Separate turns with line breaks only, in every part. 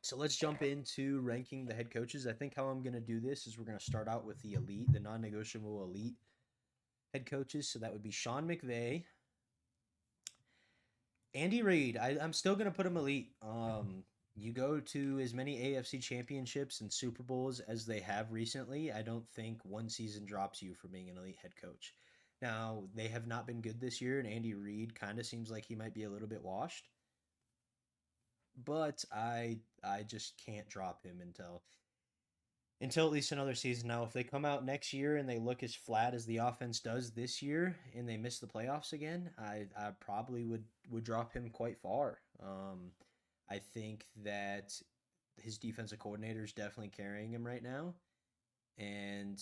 So let's jump into ranking the head coaches. I think how I'm going to do this is we're going to start out with the elite, the non negotiable elite head coaches. So that would be Sean McVay, Andy Reid. I'm still going to put him elite. You go to as many AFC championships and Super Bowls as they have recently. I don't think one season drops you from being an elite head coach. Now, they have not been good this year, and Andy Reid kind of seems like he might be a little bit washed. But I just can't drop him until at least another season. Now, if they come out next year and they look as flat as the offense does this year, and they miss the playoffs again, I probably would drop him quite far. I think that his defensive coordinator is definitely carrying him right now, and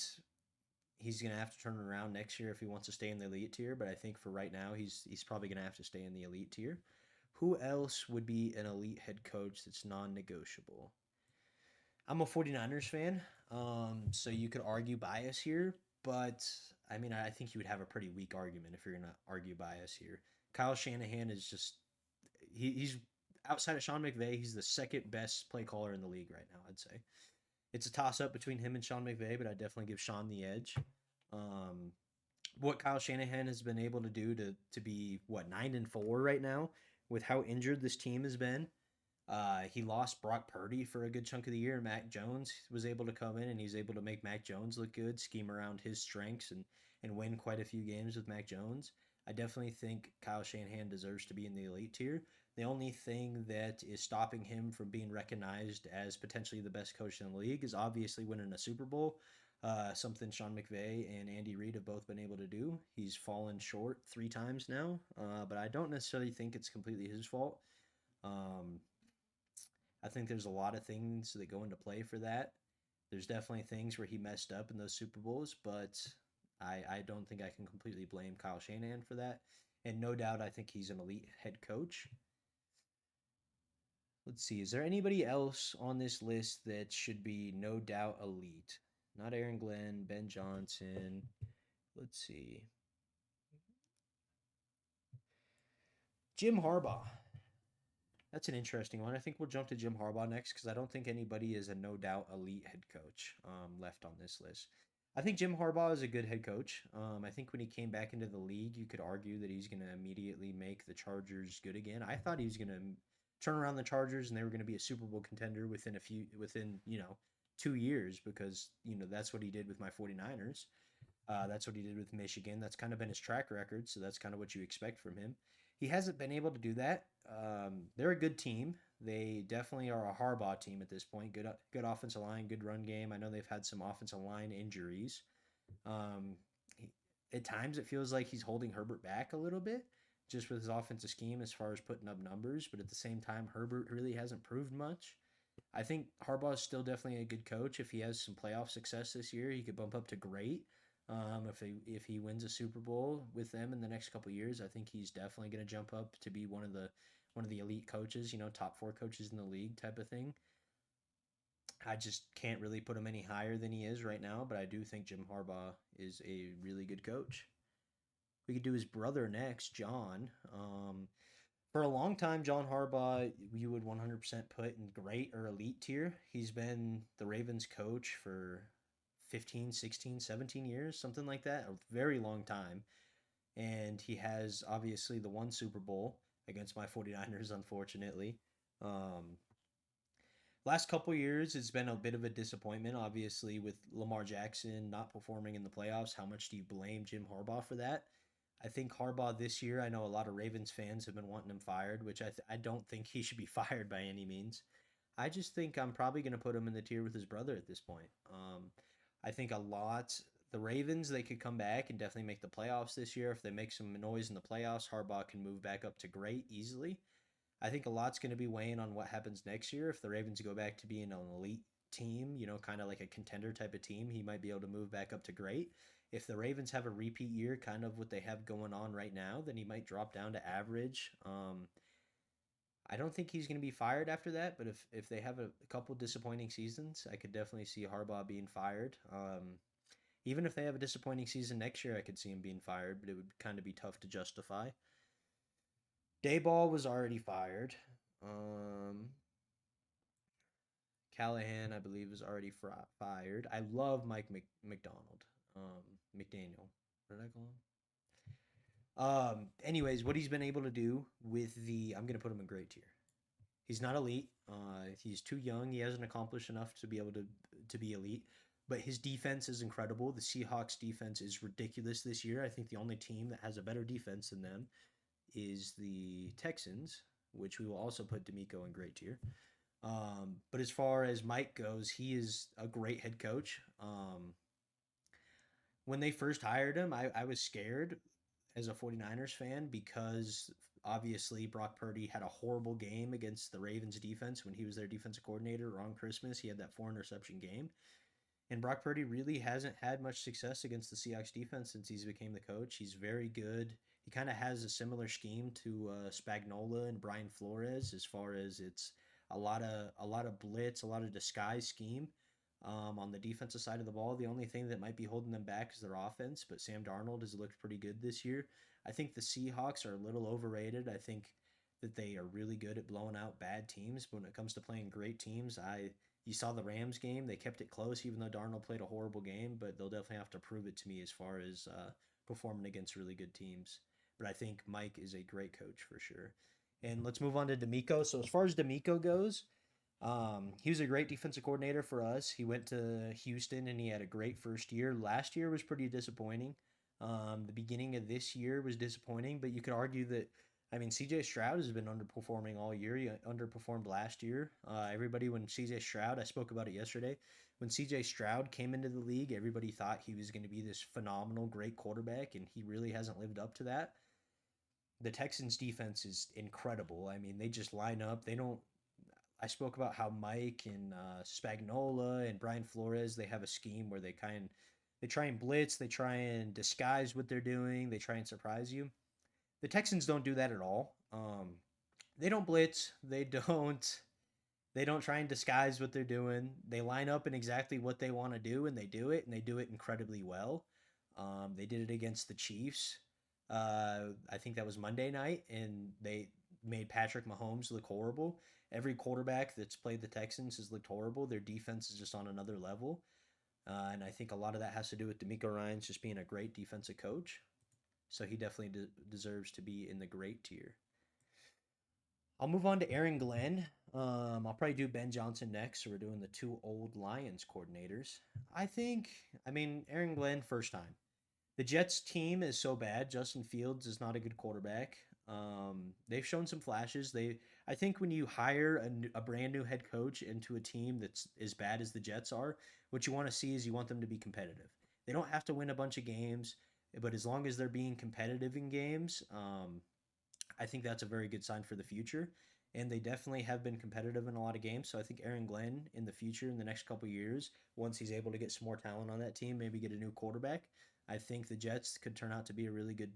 he's gonna have to turn around next year if he wants to stay in the elite tier. But I think for right now, he's probably gonna have to stay in the elite tier. Who else would be an elite head coach that's non-negotiable? I'm a 49ers fan, so you could argue bias here, but I mean, I think you would have a pretty weak argument if you're going to argue bias here. Kyle Shanahan is just, he's outside of Sean McVay, he's the second best play caller in the league right now, I'd say. It's a toss up between him and Sean McVay, but I definitely give Sean the edge. Um, what Kyle Shanahan has been able to do to be, what, 9-4 right now with how injured this team has been. He lost Brock Purdy for a good chunk of the year. Mac Jones was able to come in and he's able to make Mac Jones look good, scheme around his strengths, and win quite a few games with Mac Jones. I definitely think Kyle Shanahan deserves to be in the elite tier. The only thing that is stopping him from being recognized as potentially the best coach in the league is obviously winning a Super Bowl. Something Sean McVay and Andy Reid have both been able to do. He's fallen short 3 times now, but I don't necessarily think it's completely his fault. Um, I think there's a lot of things that go into play for that. There's definitely things where he messed up in those Super Bowls, but I don't think I can completely blame Kyle Shanahan for that. And no doubt, I think he's an elite head coach. Let's see, is there anybody else on this list that should be no doubt elite? Not Aaron Glenn, Ben Johnson. Let's see. Jim Harbaugh. That's an interesting one. I think we'll jump to Jim Harbaugh next because I don't think anybody is a no doubt elite head coach left on this list. I think Jim Harbaugh is a good head coach. I think when he came back into the league, you could argue that he's going to immediately make the Chargers good again. I thought he was going to turn around the Chargers and they were going to be a Super Bowl contender within 2 years because that's what he did with my 49ers. That's what he did with Michigan. That's kind of been his track record, so that's kind of what you expect from him. He hasn't been able to do that. They're a good team. They definitely are a Harbaugh team at this point. Good offensive line, good run game. I know they've had some offensive line injuries. Um, at times, it feels like he's holding Herbert back a little bit, just with his offensive scheme as far as putting up numbers. But at the same time, Herbert really hasn't proved much. I think Harbaugh is still definitely a good coach. If he has some playoff success this year, he could bump up to great. If he wins a Super Bowl with them in the next couple of years, I think he's definitely going to jump up to be one of the elite coaches, top 4 coaches in the league type of thing. I just can't really put him any higher than he is right now, but I do think Jim Harbaugh is a really good coach. We could do his brother next, John. For a long time, John Harbaugh, you would 100% put in great or elite tier. He's been the Ravens coach for 15, 16, 17 years, something like that, a very long time. And he has obviously the one Super Bowl against my 49ers, unfortunately. Um, last couple years, it's been a bit of a disappointment, obviously, with Lamar Jackson not performing in the playoffs. How much do you blame Jim Harbaugh for that? I think Harbaugh this year, I know a lot of Ravens fans have been wanting him fired, which I don't think he should be fired by any means. I just think I'm probably going to put him in the tier with his brother at this point. I think a lot, the Ravens, they could come back and definitely make the playoffs this year. If they make some noise in the playoffs, Harbaugh can move back up to great easily. I think a lot's going to be weighing on what happens next year. If the Ravens go back to being an elite team, kind of like a contender type of team, he might be able to move back up to great. If the Ravens have a repeat year, kind of what they have going on right now, then he might drop down to average. I don't think he's going to be fired after that, but if they have a couple disappointing seasons, I could definitely see Harbaugh being fired. Even if they have a disappointing season next year, I could see him being fired, but it would kind of be tough to justify. Dayball was already fired. Um, Callahan, I believe, is already fired. I love Mike McDonald. McDaniel. What did I call him? Anyways, what he's been able to do with I'm gonna put him in great tier. He's not elite. He's too young. He hasn't accomplished enough to be able to be elite. But his defense is incredible. The Seahawks defense is ridiculous this year. I think the only team that has a better defense than them is the Texans, which we will also put D'Amico in great tier. But as far as Mike goes, he is a great head coach. When they first hired him, I was scared as a 49ers fan because obviously Brock Purdy had a horrible game against the Ravens defense when he was their defensive coordinator on Christmas. He had that 4 interception game. And Brock Purdy really hasn't had much success against the Seahawks defense since he's became the coach. He's very good. He kind of has a similar scheme to Spagnola and Brian Flores as far as it's a lot of blitz, a lot of disguise scheme on the defensive side of the ball. The only thing that might be holding them back is their offense, but Sam Darnold has looked pretty good this year. I think the Seahawks are a little overrated. I think that they are really good at blowing out bad teams, but when it comes to playing great teams, you saw the Rams game. They kept it close, even though Darnold played a horrible game, but they'll definitely have to prove it to me as far as performing against really good teams. But I think Mike is a great coach for sure. And let's move on to D'Amico. So as far as D'Amico goes, he was a great defensive coordinator for us. He went to Houston and he had a great first year. Last year was pretty disappointing. The beginning of this year was disappointing, but you could argue that, I mean, CJ Stroud has been underperforming all year. He underperformed last year. When CJ Stroud, I spoke about it yesterday, when CJ Stroud came into the league, everybody thought he was going to be this phenomenal, great quarterback, and he really hasn't lived up to that. The Texans defense is incredible. I mean, they just line up. They don't. I spoke about how Mike and Spagnola and Brian Flores, they have a scheme where they try and blitz, they try and disguise what they're doing, they try and surprise you. The Texans don't do that at all. They don't blitz. They don't try and disguise what they're doing. They line up in exactly what they want to do, and they do it incredibly well. They did it against the Chiefs. I think that was Monday night, and they made Patrick Mahomes look horrible. Every quarterback that's played the Texans has looked horrible. Their defense is just on another level. And I think a lot of that has to do with D'Amico Ryans just being a great defensive coach. So he definitely deserves to be in the great tier. I'll move on to Aaron Glenn. I'll probably do Ben Johnson next. So we're doing the two old Lions coordinators. I mean, Aaron Glenn, first time. The Jets team is so bad. Justin Fields is not a good quarterback. They've shown some flashes. I think when you hire a brand new head coach into a team that's as bad as the Jets are, what you want to see is you want them to be competitive. They don't have to win a bunch of games, but as long as they're being competitive in games, I think that's a very good sign for the future. And they definitely have been competitive in a lot of games. So I think Aaron Glenn in the future, in the next couple years, once he's able to get some more talent on that team, maybe get a new quarterback, I think the Jets could turn out to be a really good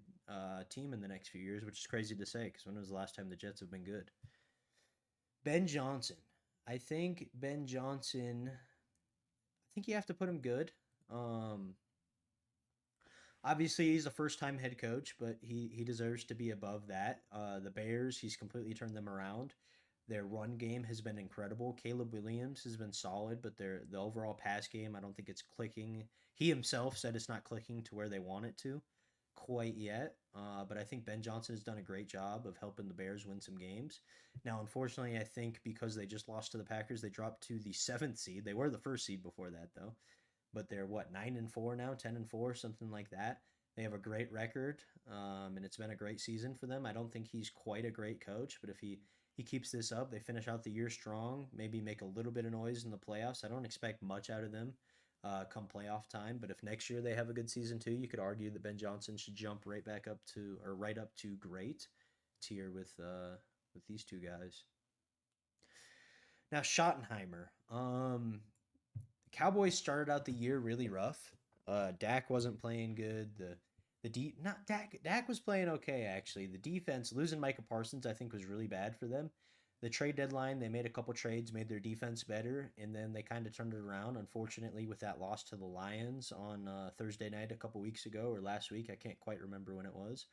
team in the next few years, which is crazy to say because when was the last time the Jets have been good? Ben Johnson. I think Ben Johnson, I think you have to put him good. Um, Obviously, he's a first time head coach, but he deserves to be above that. The Bears, he's completely turned them around. Their run game has been incredible. Caleb Williams has been solid, but the overall pass game, I don't think it's clicking. He himself said it's not clicking to where they want it to quite yet. But I think Ben Johnson has done a great job of helping the Bears win some games. Now, unfortunately, I think because they just lost to the Packers, they dropped to the seventh seed. They were the first seed before that, though, but they're what, 9-4 now, 10-4, something like that. They have a great record, and it's been a great season for them. I don't think he's quite a great coach, but if he keeps this up, they finish out the year strong, maybe make a little bit of noise in the playoffs. I don't expect much out of them come playoff time, but if next year they have a good season too, you could argue that Ben Johnson should jump right back up to, or right up to great tier with these two guys. Now Schottenheimer. Cowboys started out the year really rough. Dak wasn't playing good. The deep not Dak Dak was playing okay actually. The defense losing Micah Parsons I think was really bad for them. The trade deadline they made a couple trades, made their defense better, and then they kind of turned it around. Unfortunately, with that loss to the Lions on Thursday night a couple weeks ago or last week, I can't quite remember when it was.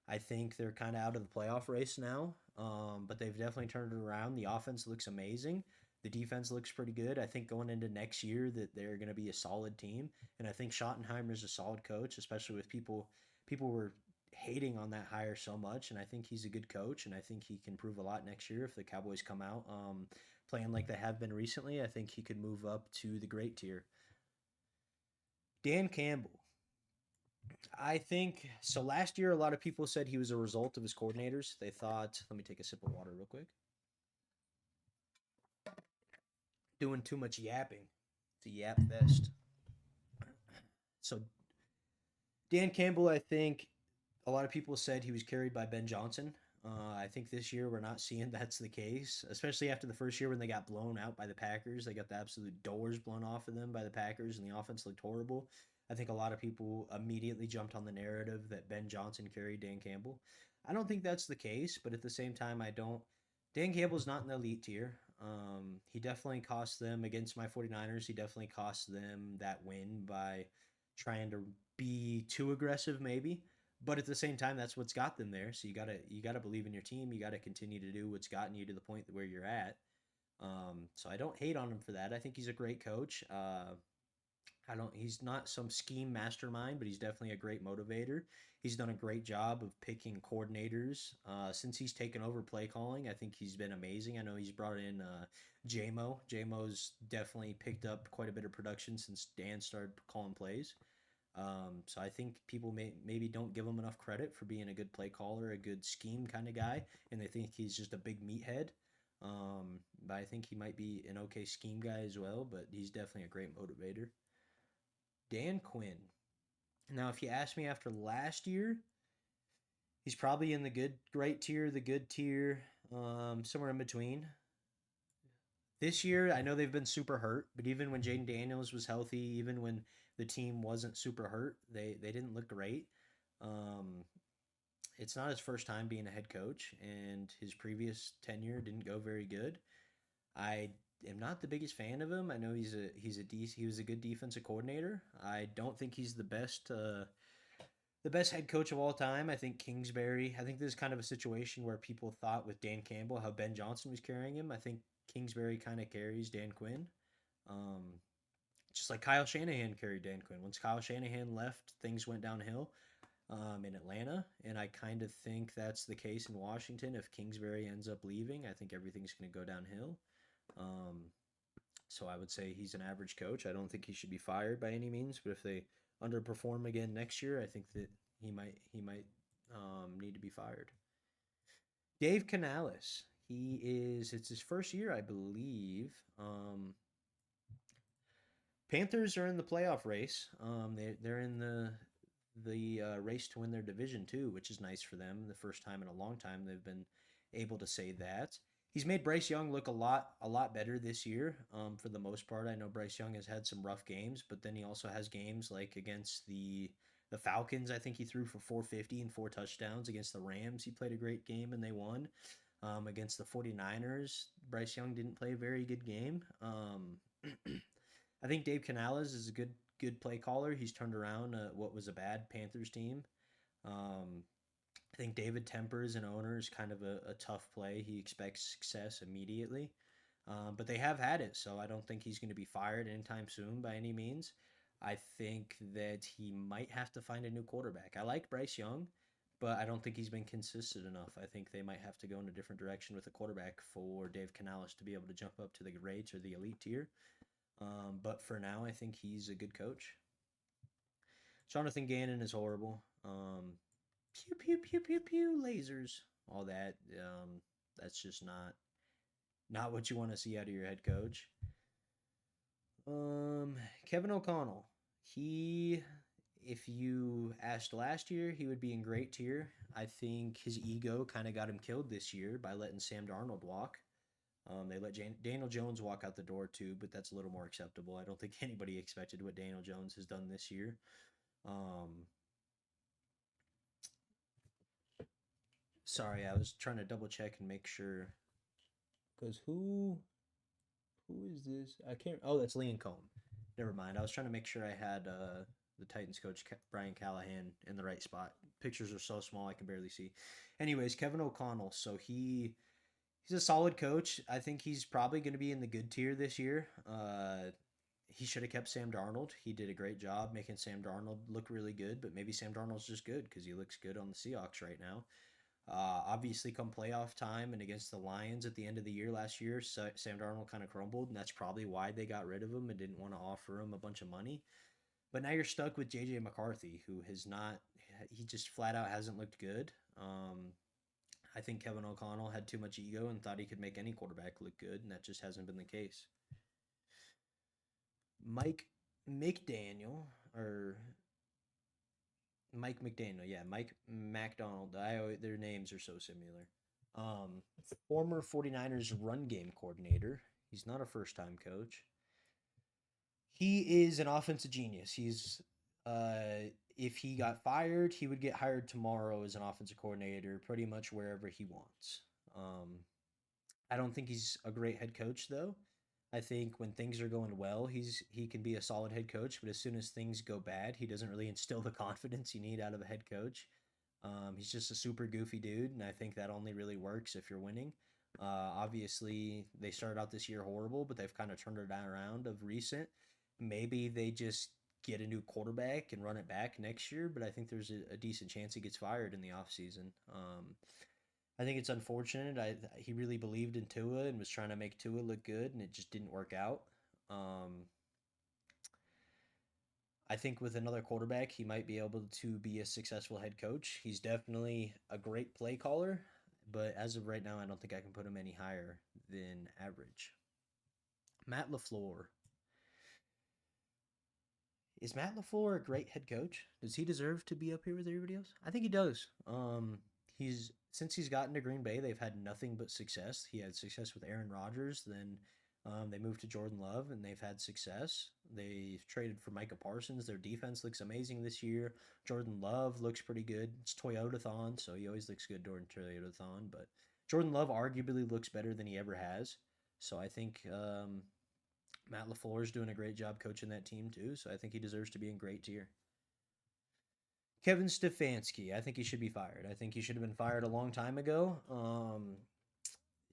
I think they're kind of out of the playoff race now, but they've definitely turned it around. The offense looks amazing. The defense looks pretty good. I think going into next year that they're going to be a solid team, and I think Schottenheimer's a solid coach, especially with people were hating on that hire so much, and I think he's a good coach, and I think he can prove a lot next year if the Cowboys come out playing like they have been recently. I think he could move up to the great tier. Dan Campbell. I think so. Last year, a lot of people said he was a result of his coordinators. They thought, let me take a sip of water real quick. Doing too much yapping. It's a yap fest. So Dan Campbell, I think a lot of people said he was carried by Ben Johnson. I think this year we're not seeing that's the case, especially after the first year when they got blown out by the Packers. They got the absolute doors blown off of them by the Packers, and the offense looked horrible. I think a lot of people immediately jumped on the narrative that Ben Johnson carried Dan Campbell. I don't think that's the case, but at the same time, I don't. Dan Campbell's not in the elite tier. He definitely cost them against my 49ers. He definitely cost them that win by trying to be too aggressive, maybe. But at the same time, that's what's got them there. So you gotta believe in your team. You gotta continue to do what's gotten you to the point where you're at. So I don't hate on him for that. I think he's a great coach. I don't. He's not some scheme mastermind, but he's definitely a great motivator. He's done a great job of picking coordinators since he's taken over play calling. I think he's been amazing. I know he's brought in JMO. JMO's definitely picked up quite a bit of production since Dan started calling plays. So I think people maybe don't give him enough credit for being a good play caller, a good scheme kind of guy, and they think he's just a big meathead. But I think he might be an okay scheme guy as well. But he's definitely a great motivator. Dan Quinn. Now, if you ask me after last year, he's probably in the great tier, the good tier, somewhere in between. This year, I know they've been super hurt, but even when Jaden Daniels was healthy, even when the team wasn't super hurt, they didn't look great. Um, it's not his first time being a head coach, and his previous tenure didn't go very good. I am not the biggest fan of him. I know he was a good defensive coordinator. I don't think he's the best head coach of all time. I think Kingsbury. I think this is kind of a situation where people thought with Dan Campbell how Ben Johnson was carrying him. I think Kingsbury kind of carries Dan Quinn. Um, just like Kyle Shanahan carried Dan Quinn. Once Kyle Shanahan left, things went downhill in Atlanta, and I kind of think that's the case in Washington. If Kingsbury ends up leaving, I think everything's going to go downhill. Um, so I would say he's an average coach. I don't think he should be fired by any means, but if they underperform again next year, I think that he might need to be fired. Dave Canales. It's his first year, I believe. Panthers are in the playoff race. They're in the race to win their division too, which is nice for them. The first time in a long time they've been able to say that. He's made Bryce Young look a lot better this year. For the most part, I know Bryce Young has had some rough games, but then he also has games like against the Falcons. I think he threw for 450 and four touchdowns. Against the Rams, he played a great game and they won. Against the 49ers, Bryce Young didn't play a very good game. I think Dave Canales is a good play caller. He's turned around what was a bad Panthers team. Um, I think David Temper as an owner is kind of a tough play. He expects success immediately. But they have had it, so I don't think he's going to be fired anytime soon by any means. I think that he might have to find a new quarterback. I like Bryce Young, but I don't think he's been consistent enough. I think they might have to go in a different direction with a quarterback for Dave Canales to be able to jump up to the greats or the elite tier. But for now, I think he's a good coach. Jonathan Gannon is horrible. Pew pew pew pew pew lasers, all that. That's just not what you want to see out of your head coach. Kevin O'Connell. He, if you asked last year, he would be in great tier. I think his ego kind of got him killed this year by letting Sam Darnold walk. They let Daniel Jones walk out the door too, but that's a little more acceptable. I don't think anybody expected what Daniel Jones has done this year. Um, Sorry, I was trying to double check and make sure. Because who is this? I can't. Oh, that's Liam Cohn. Never mind. I was trying to make sure I had the Titans coach Brian Callahan in the right spot. Pictures are so small I can barely see. Anyways, Kevin O'Connell. So He's a solid coach. I think he's probably going to be in the good tier this year. He should have kept Sam Darnold. He did a great job making Sam Darnold look really good, but maybe Sam Darnold's just good because he looks good on the Seahawks right now. Obviously, come playoff time and against the Lions at the end of the year last year, Sam Darnold kind of crumbled, and that's probably why they got rid of him and didn't want to offer him a bunch of money. But now you're stuck with JJ McCarthy, who has not, he just flat out hasn't looked good. I think Kevin O'Connell had too much ego and thought he could make any quarterback look good, and that just hasn't been the case. Mike McDaniel, or Mike McDaniel, yeah, Mike McDonald. Their names are so similar. Um, Former 49ers run game coordinator. He's not a first time coach. He is an offensive genius. If he got fired, he would get hired tomorrow as an offensive coordinator, pretty much wherever he wants. Um, I don't think he's a great head coach though. I think when things are going well, he can be a solid head coach, but as soon as things go bad, he doesn't really instill the confidence you need out of a head coach. He's just a super goofy dude, and I think that only really works if you're winning. Obviously, they started out this year horrible, but they've kind of turned it around of recent. Maybe they just get a new quarterback and run it back next year, but I think there's a decent chance he gets fired in the offseason. I think it's unfortunate. He really believed in Tua and was trying to make Tua look good, and it just didn't work out. Um, I think with another quarterback, he might be able to be a successful head coach. He's definitely a great play caller, but as of right now, I don't think I can put him any higher than average. Matt LaFleur. Is Matt LaFleur a great head coach? Does he deserve to be up here with everybody else? I think he does. He's since he's gotten to Green Bay, they've had nothing but success. He had success with Aaron Rodgers, then they moved to Jordan Love, and they've had success. They've traded for Micah Parsons. Their defense looks amazing this year. Jordan Love looks pretty good. It's Toyota-thon, so he always looks good during Toyota-thon. But Jordan Love arguably looks better than he ever has. So I think Matt LaFleur is doing a great job coaching that team too. So I think he deserves to be in great tier. Kevin Stefanski, I think he should be fired. I think he should have been fired a long time ago.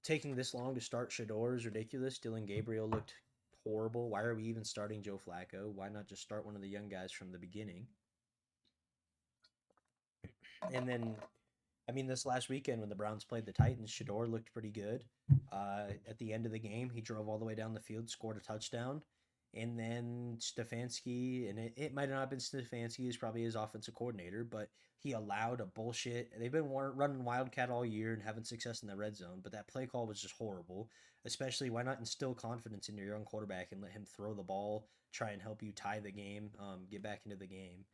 Taking this long to start Shador is ridiculous. Dylan Gabriel looked horrible. Why are we even starting Joe Flacco? Why not just start one of the young guys from the beginning? And then, I mean, this last weekend when the Browns played the Titans, Shador looked pretty good. At the end of the game, he drove all the way down the field, scored a touchdown. And then Stefanski, and it might not have been Stefanski, he's probably his offensive coordinator, but he allowed a bullshit. They've been running Wildcat all year and having success in the red zone, but that play call was just horrible. Especially, why not instill confidence in your young quarterback and let him throw the ball, try and help you tie the game, get back into the game.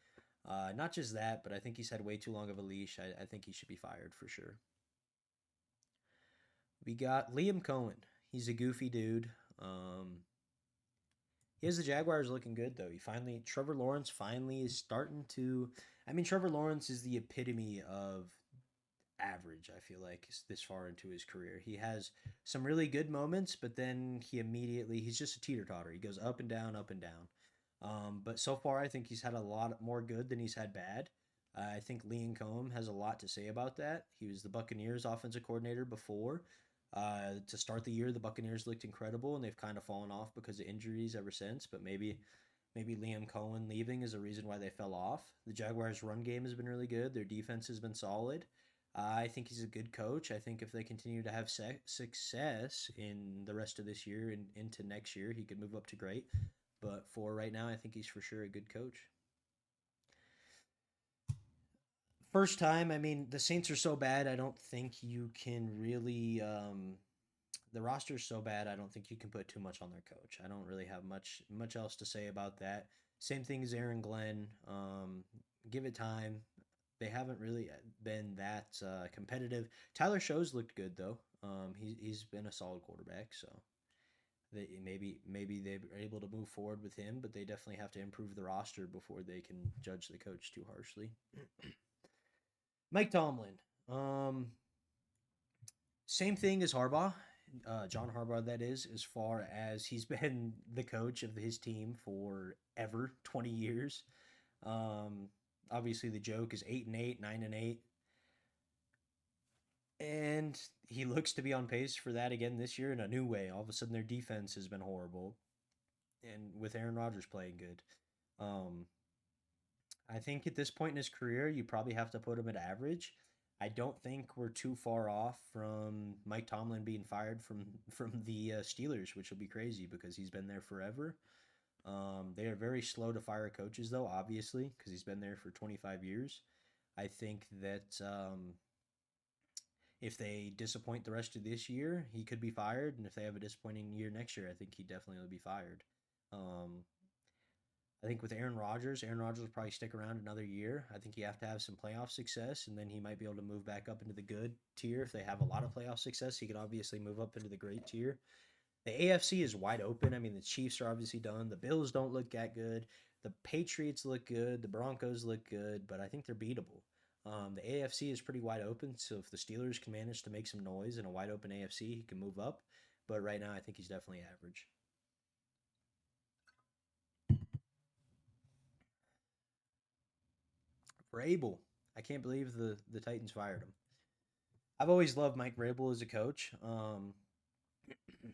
Not just that, but I think he's had way too long of a leash. I think he should be fired for sure. We got Liam Cohen. He's a goofy dude. He has the Jaguars looking good though. Trevor Lawrence finally is starting to. I mean, Trevor Lawrence is the epitome of average. I feel like this far into his career, he has some really good moments, but then he's just a teeter totter. He goes up and down, up and down. But so far, I think he's had a lot more good than he's had bad. I think Liam Cohen has a lot to say about that. He was the Buccaneers offensive coordinator before. To start the year, the Buccaneers looked incredible, and they've kind of fallen off because of injuries ever since. But maybe Liam Cohen leaving is a reason why they fell off. The Jaguars' run game has been really good. Their defense has been solid. I think he's a good coach. I think if they continue to have success in the rest of this year and into next year, he could move up to great. But for right now, I think he's for sure a good coach. First time, I mean, the Saints are so bad, I don't think you can really. The roster's so bad, I don't think you can put too much on their coach. I don't really have much else to say about that. Same thing as Aaron Glenn. Give it time. They haven't really been that competitive. Tyler Shows looked good though. He's been a solid quarterback, so maybe they're able to move forward with him, but they definitely have to improve the roster before they can judge the coach too harshly. Mike Tomlin. Um, Same thing as Harbaugh, John Harbaugh. That is, as far as he's been the coach of his team for ever 20 years. Um, Obviously, the joke is 8-8, 9-8. And he looks to be on pace for that again this year in a new way. All of a sudden, their defense has been horrible, and with Aaron Rodgers playing good, um, I think at this point in his career, you probably have to put him at average. I don't think we're too far off from Mike Tomlin being fired from the Steelers, which will be crazy because he's been there forever. They are very slow to fire coaches, though, obviously, because he's been there for 25 years. I think that if they disappoint the rest of this year, he could be fired, and if they have a disappointing year next year, I think he definitely will be fired. Um, I think with Aaron Rodgers will probably stick around another year. I think you have to have some playoff success, and then he might be able to move back up into the good tier. If they have a lot of playoff success, he could obviously move up into the great tier. The AFC is wide open. I mean, the Chiefs are obviously done. The Bills don't look that good. The Patriots look good. The Broncos look good, but I think they're beatable. The AFC is pretty wide open, so if the Steelers can manage to make some noise in a wide open AFC, he can move up. But right now, I think he's definitely average. Vrabel, I can't believe the Titans fired him. I've always loved Mike Vrabel as a coach.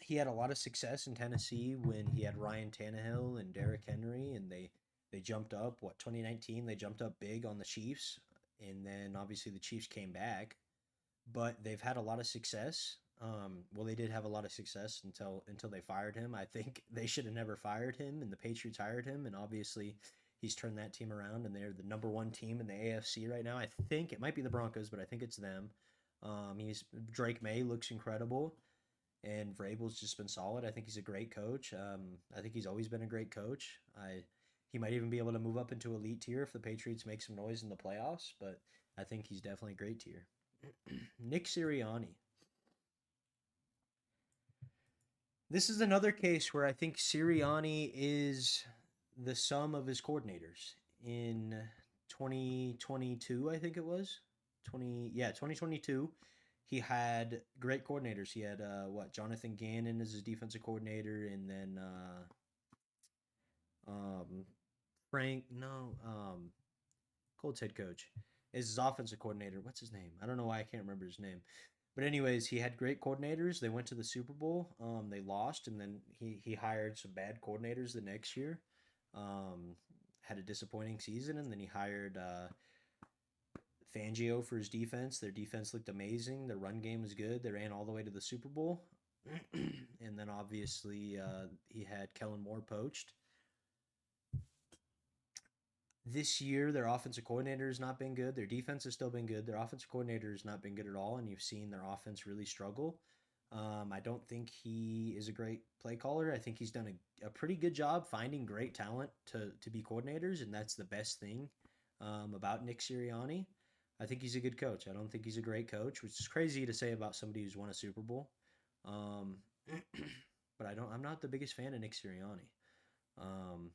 He had a lot of success in Tennessee when he had Ryan Tannehill and Derrick Henry, and they jumped up. What 2019? They jumped up big on the Chiefs, and then obviously the Chiefs came back, but they've had a lot of success. Well, they did have a lot of success until they fired him. I think they should have never fired him, and the Patriots hired him, and obviously he's turned that team around, and they're the number one team in the AFC right now. I think it might be the Broncos, but I think it's them. He's Drake May looks incredible, and Vrabel's just been solid. I think he's a great coach. I think he's always been a great coach. He might even be able to move up into elite tier if the Patriots make some noise in the playoffs, but I think he's definitely a great tier. Nick Sirianni. This is another case where I think Sirianni is the sum of his coordinators. In 2022, I think it was 2022. He had great coordinators. He had Jonathan Gannon as his defensive coordinator, and then um, Frank no Colts head coach is his offensive coordinator. What's his name? I don't know why I can't remember his name. But anyways, he had great coordinators. They went to the Super Bowl. They lost, and then he hired some bad coordinators the next year. Um, had a disappointing season, and then he hired Fangio for his defense. Their defense looked amazing. Their run game was good. They ran all the way to the Super Bowl, and then obviously he had Kellen Moore poached. This year, their offensive coordinator has not been good. Their defense has still been good. Their offensive coordinator has not been good at all, and you've seen their offense really struggle. I don't think he is a great play caller. I think he's done a pretty good job finding great talent to be coordinators, and that's the best thing about Nick Sirianni. I think he's a good coach. I don't think he's a great coach, which is crazy to say about somebody who's won a Super Bowl. Um, but I'm not the biggest fan of Nick Sirianni. Um,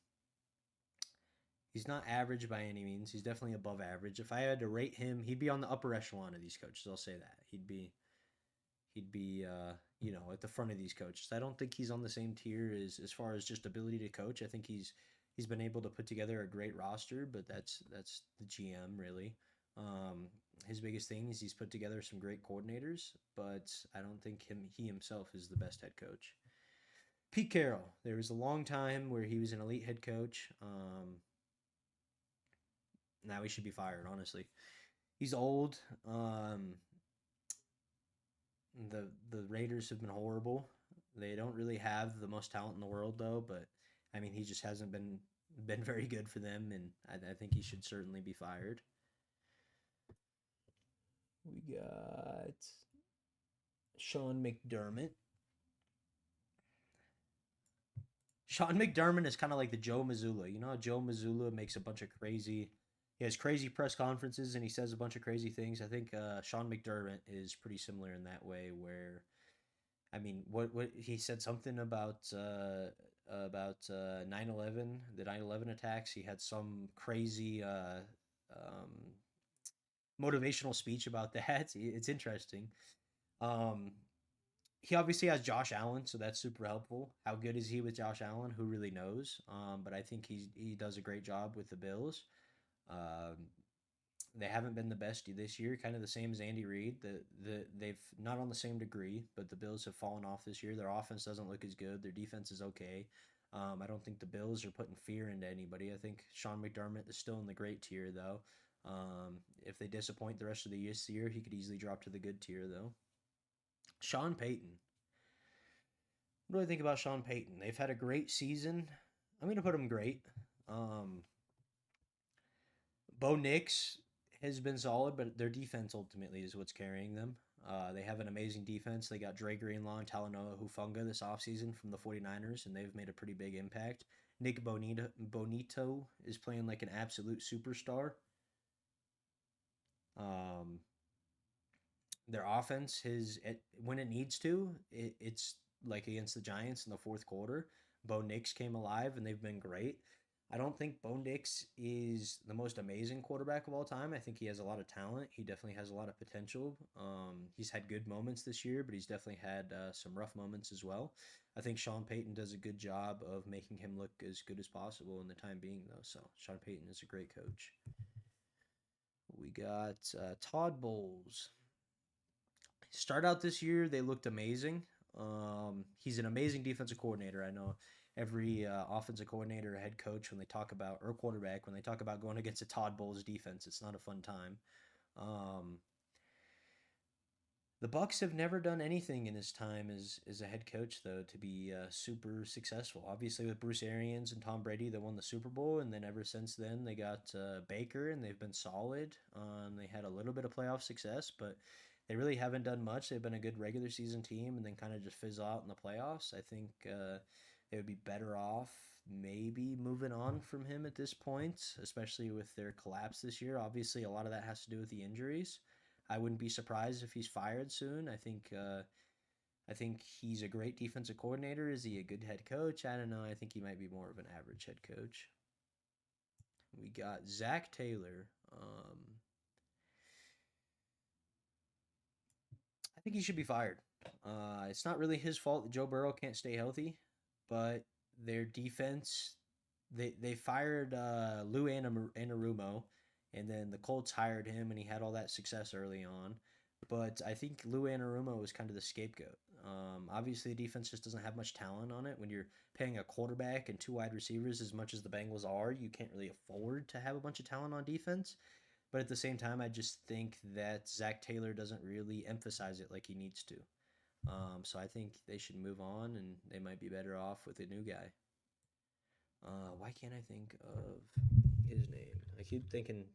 He's not average by any means. He's definitely above average. If I had to rate him, he'd be on the upper echelon of these coaches. I'll say that. He'd be at the front of these coaches. I don't think he's on the same tier as far as just ability to coach. I think he's been able to put together a great roster, but that's the GM really. Um, his biggest thing is he's put together some great coordinators, but I don't think he himself is the best head coach. Pete Carroll. There was a long time where he was an elite head coach. Now he should be fired. Honestly, he's old. The Raiders have been horrible. They don't really have the most talent in the world though, but I mean he just hasn't been very good for them, and I think he should certainly be fired. We got Sean McDermott. Sean McDermott is kind of like the Joe Mazzulla. You know how Joe Mazzulla makes a bunch of crazy. He has crazy press conferences and he says a bunch of crazy things. I think Sean McDermott is pretty similar in that way. Where I mean, what he said something about 9/11, the 9/11 attacks. He had some crazy um, motivational speech about that. It's interesting. Um, he obviously has Josh Allen, so that's super helpful. How good is he with Josh Allen? Who really knows? But I think he does a great job with the Bills. Um, They haven't been the best this year, kind of the same as Andy Reid. They've not on the same degree, but the Bills have fallen off this year. Their offense doesn't look as good. Their defense is okay. I don't think the Bills are putting fear into anybody. I think Sean McDermott is still in the great tier though. If they disappoint the rest of the year, he could easily drop to the good tier though. Sean Payton. What do I think about Sean Payton? They've had a great season. I'm going to put them great. Um, Bo Nix has been solid, but their defense ultimately is what's carrying them. They have an amazing defense. They got Dre Greenlaw and Talanoa Hufanga this offseason from the 49ers, and they've made a pretty big impact. Nick Bonito is playing like an absolute superstar. Um, their offense when it needs to, it's like against the Giants in the fourth quarter. Bo Nix came alive, and they've been great. I don't think Bo Nix is the most amazing quarterback of all time. I think he has a lot of talent. He definitely has a lot of potential. He's had good moments this year, but he's definitely had some rough moments as well. I think Sean Payton does a good job of making him look as good as possible in the time being, though. So Sean Payton is a great coach. We got Todd Bowles. Start out this year, they looked amazing. He's an amazing defensive coordinator. I know every offensive coordinator or head coach when they talk about or quarterback when they talk about going against a Todd Bowles defense, it's not a fun time. Um, the Bucks have never done anything in his time as a head coach though to be super successful. Obviously with Bruce Arians and Tom Brady, they won the Super Bowl, and then ever since then they got Baker, and they've been solid. They had a little bit of playoff success, but they really haven't done much. They've been a good regular season team, and then kind of just fizz out in the playoffs. I think they would be better off maybe moving on from him at this point, especially with their collapse this year. Obviously, a lot of that has to do with the injuries. I wouldn't be surprised if he's fired soon. I think he's a great defensive coordinator. Is he a good head coach? I don't know. I think he might be more of an average head coach. We got Zach Taylor. I think he should be fired. It's not really his fault that Joe Burrow can't stay healthy, but their defense, they fired Lou Anarumo, and then the Colts hired him, and he had all that success early on. But I think Lou Anarumo was kind of the scapegoat. Obviously, the defense just doesn't have much talent on it. When you're paying a quarterback and two wide receivers as much as the Bengals are, you can't really afford to have a bunch of talent on defense. But at the same time, I just think that Zach Taylor doesn't really emphasize it like he needs to. So I think they should move on, and they might be better off with a new guy. Why can't I think of his name? I keep thinking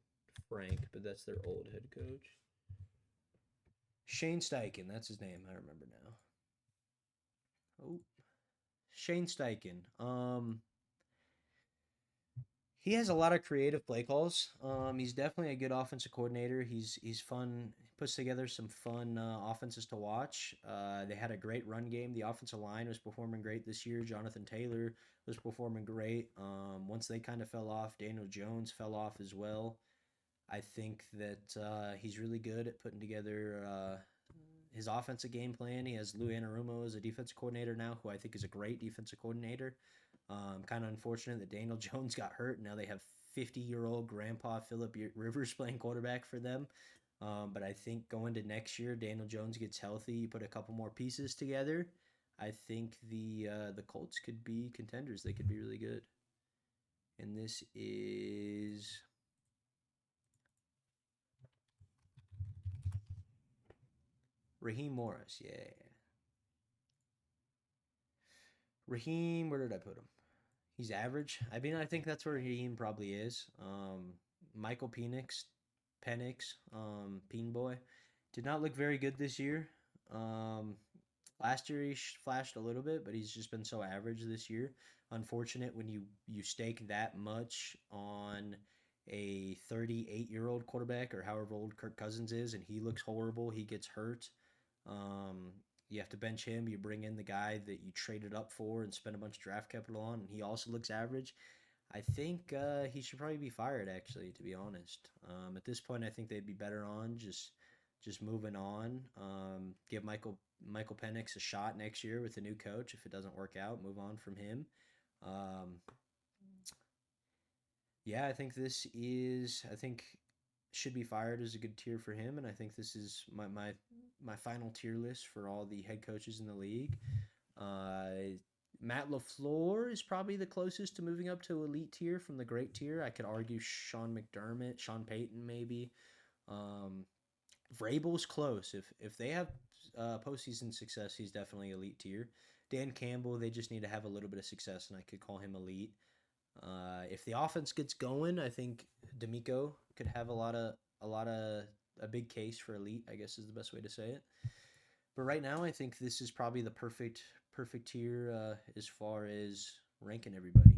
Frank, but that's their old head coach. Shane Steichen, that's his name. I remember now. Oh, Shane Steichen. He has a lot of creative play calls. He's definitely a good offensive coordinator. He's fun. He puts together some fun offenses to watch. They had a great run game. The offensive line was performing great this year. Jonathan Taylor was performing great. Once they kind of fell off, Daniel Jones fell off as well. I think that he's really good at putting together his offensive game plan. He has Lou Anarumo as a defensive coordinator now, who I think is a great defensive coordinator. Kind of unfortunate that Daniel Jones got hurt. Now they have 50-year-old grandpa Philip Rivers playing quarterback for them. But I think going to next year, Daniel Jones gets healthy. You put a couple more pieces together. I think the Colts could be contenders. They could be really good. And this is Raheem Morris. Yeah. Raheem, where did I put him? He's average. I mean, I think that's where Raheem probably is. Michael Penix, Peen Boy, did not look very good this year. Last year he flashed a little bit, but he's just been so average this year. Unfortunate when you stake that much on a 38-year-old quarterback or however old Kirk Cousins is, and he looks horrible. He gets hurt. Um, you have to bench him. You bring in the guy that you traded up for and spent a bunch of draft capital on, and he also looks average. I think he should probably be fired. Actually, to be honest, at this point, I think they'd be better on just moving on. Give Michael Penix a shot next year with a new coach. If it doesn't work out, move on from him. Yeah, I think should be fired is a good tier for him, and I think this is my final tier list for all the head coaches in the league. Uh, Matt LaFleur is probably the closest to moving up to elite tier from the great tier. I could argue Sean McDermott, Sean Payton, maybe. Um, Vrabel's close. If they have postseason success, he's definitely elite tier. Dan Campbell, they just need to have a little bit of success, and I could call him elite. If the offense gets going, I think D'Amico could have a big case for elite. I guess is the best way to say it. But right now, I think this is probably the perfect tier as far as ranking everybody.